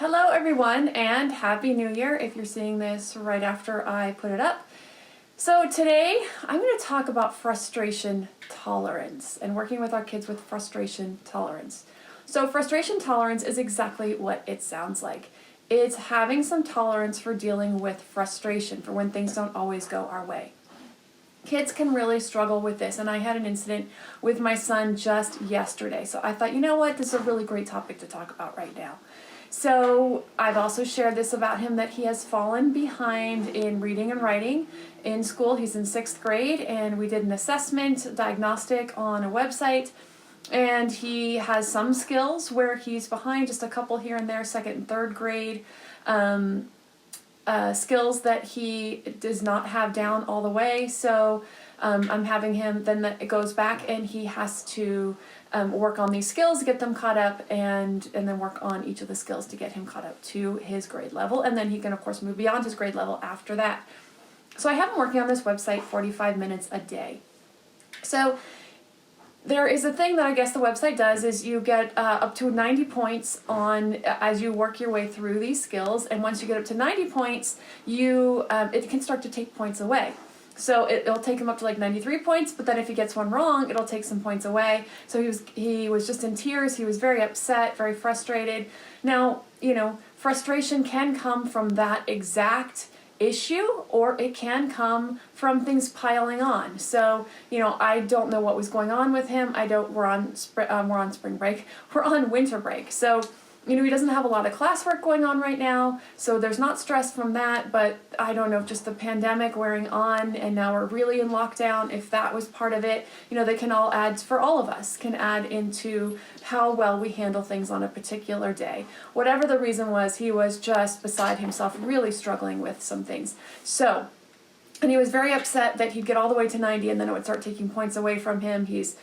Hello everyone, and Happy New Year if you're seeing this right after I put it up. So today I'm going to talk about frustration tolerance and working with our kids with frustration tolerance. So frustration tolerance is exactly what it sounds like. It's having some tolerance for dealing with frustration, for when things don't always go our way. Kids can really struggle with this, and I had an incident with my son just yesterday. So I thought, you know what, this is a really great topic to talk about right now. So I've also shared this about him, that he has fallen behind in reading and writing in school. He's in 6th grade, and we did an assessment diagnostic on a website, and he has some skills where he's behind, just a couple here and there, 2nd and 3rd grade skills that he does not have down all the way. So I'm having him, then it goes back and he has to work on these skills, get them caught up, and then work on each of the skills to get him caught up to his grade level. And then he can, of course, move beyond his grade level after that. So I have him working on this website 45 minutes a day. So there is a thing that I guess the website does, is you get up to 90 points on as you work your way through these skills, and once you get up to 90 points, it can start to take points away. So it'll take him up to like 93 points, but then if he gets one wrong, it'll take some points away. So he was just in tears. He was very upset, very frustrated. Now, frustration can come from that exact issue, or it can come from things piling on. So, I don't know what was going on with him. We're on spring break. We're on winter break. So, he doesn't have a lot of classwork going on right now, so there's not stress from that, but I don't know if just the pandemic wearing on and now we're really in lockdown, if that was part of it. They can all add, for all of us, can add into how well we handle things on a particular day. Whatever the reason was, he was just beside himself, really struggling with some things. And he was very upset that he'd get all the way to 90 and then it would start taking points away from him. He's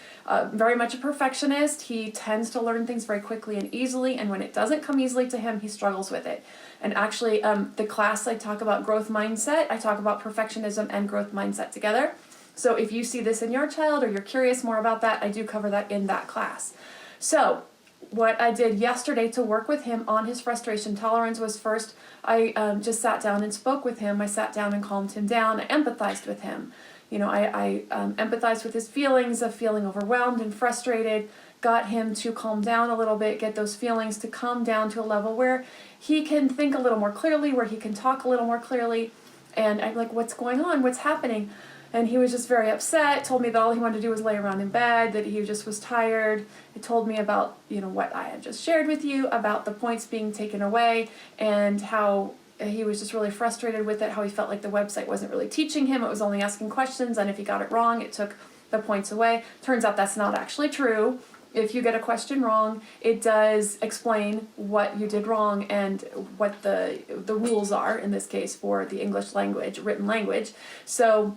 very much a perfectionist. He tends to learn things very quickly and easily, and when it doesn't come easily to him, he struggles with it. And actually, the class I talk about growth mindset, I talk about perfectionism and growth mindset together. So if you see this in your child or you're curious more about that, I do cover that in that class. So what I did yesterday to work with him on his frustration tolerance was, first, I just sat down and spoke with him. I sat down and calmed him down. I empathized with him. I empathized with his feelings of feeling overwhelmed and frustrated, got him to calm down a little bit, get those feelings to come down to a level where he can think a little more clearly, where he can talk a little more clearly. And I'm like, what's going on? What's happening? And he was just very upset, told me that all he wanted to do was lay around in bed, that he just was tired. He told me about, what I had just shared with you, about the points being taken away, and how he was just really frustrated with it, how he felt like the website wasn't really teaching him. It was only asking questions, and if he got it wrong, it took the points away. Turns out that's not actually true. If you get a question wrong, it does explain what you did wrong and what the rules are, in this case, for the English language, written language. So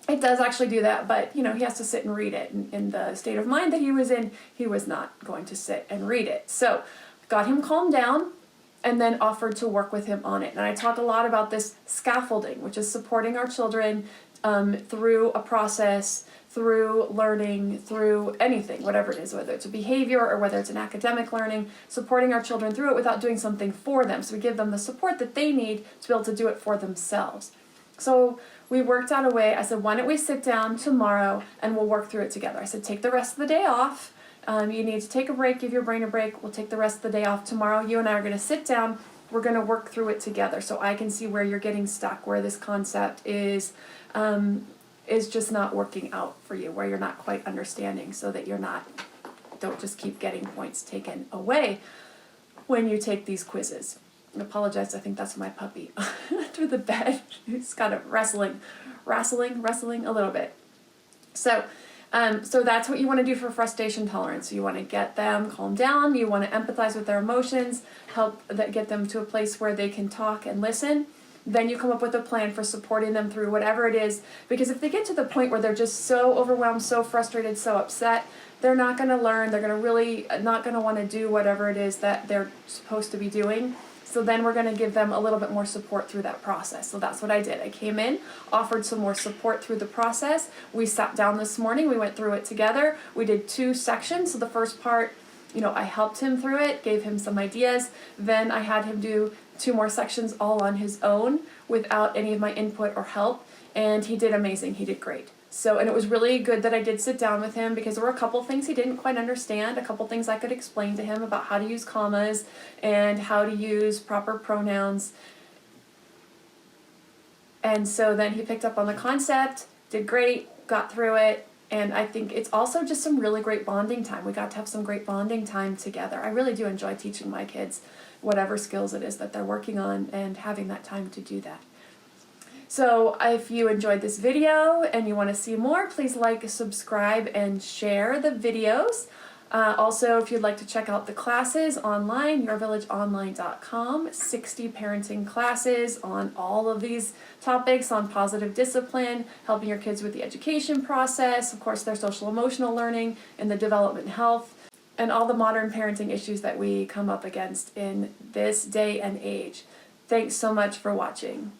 it does actually do that, but, he has to sit and read it. In the state of mind that he was in, he was not going to sit and read it. So got him calmed down and then offered to work with him on it. And I talk a lot about this scaffolding, which is supporting our children through a process, through learning, through anything, whatever it is, whether it's a behavior or whether it's an academic learning, supporting our children through it without doing something for them. So we give them the support that they need to be able to do it for themselves. So we worked out a way. I said, why don't we sit down tomorrow and we'll work through it together. I said, take the rest of the day off. You need to take a break, give your brain a break. We'll take the rest of the day off tomorrow. You and I are going to sit down. We're going to work through it together so I can see where you're getting stuck, where this concept is just not working out for you, where you're not quite understanding, so that don't just keep getting points taken away when you take these quizzes. I apologize, I think that's my puppy under the bed. He's kind of wrestling a little bit. So that's what you want to do for frustration tolerance. So you want to get them calmed down. You want to empathize with their emotions, get them to a place where they can talk and listen. Then you come up with a plan for supporting them through whatever it is. Because if they get to the point where they're just so overwhelmed, so frustrated, so upset, they're not going to learn. They're going to really not going to want to do whatever it is that they're supposed to be doing. So then we're going to give them a little bit more support through that process. So that's what I did. I came in, offered some more support through the process. We sat down this morning. We went through it together. We did 2 sections. So the first part I helped him through it, gave him some ideas. Then I had him do 2 more sections all on his own without any of my input or help, and he did amazing. He did great. So, and it was really good that I did sit down with him, because there were a couple things he didn't quite understand, a couple things I could explain to him about how to use commas and how to use proper pronouns. And so then he picked up on the concept, did great, got through it, and I think it's also just some really great bonding time. We got to have some great bonding time together. I really do enjoy teaching my kids whatever skills it is that they're working on and having that time to do that. So if you enjoyed this video and you want to see more, please like, subscribe, and share the videos. Also, if you'd like to check out the classes online, yourvillageonline.com, 60 parenting classes on all of these topics, on positive discipline, helping your kids with the education process, of course their social emotional learning, and the development health, and all the modern parenting issues that we come up against in this day and age. Thanks so much for watching.